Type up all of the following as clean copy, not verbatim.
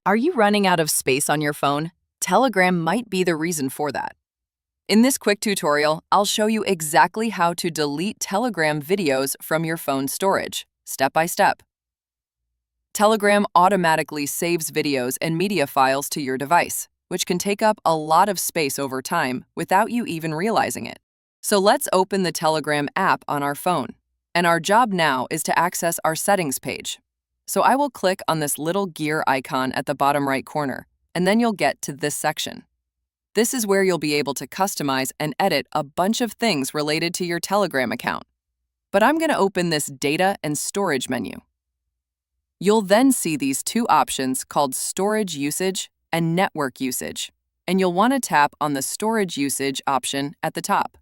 Are you running out of space on your phone? Telegram might be the reason for that. In this quick tutorial, I'll show you exactly how to delete Telegram videos from your phone storage, step by step. Telegram automatically saves videos and media files to your device, which can take up a lot of space over time without you even realizing it. So let's open the Telegram app on our phone. And our job now is to access our settings page. So I will click on this little gear icon at the bottom right corner, and then you'll get to this section. This is where you'll be able to customize and edit a bunch of things related to your Telegram account. But I'm going to open this Data and Storage menu. You'll then see these two options called Storage Usage and Network Usage, and you'll want to tap on the Storage Usage option at the top.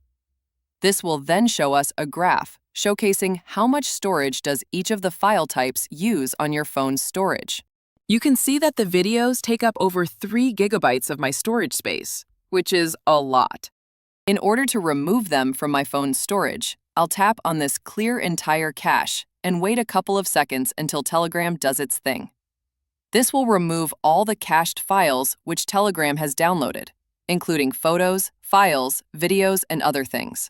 This will then show us a graph showcasing how much storage does each of the file types use on your phone's storage. You can see that the videos take up over 3 gigabytes of my storage space, which is a lot. In order to remove them from my phone's storage, I'll tap on this Clear Entire Cache and wait a couple of seconds until Telegram does its thing. This will remove all the cached files which Telegram has downloaded, including photos, files, videos, and other things.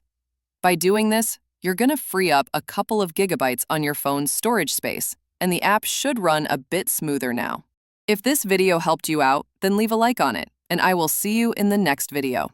By doing this, you're going to free up a couple of gigabytes on your phone's storage space, and the app should run a bit smoother now. If this video helped you out, then leave a like on it, and I will see you in the next video.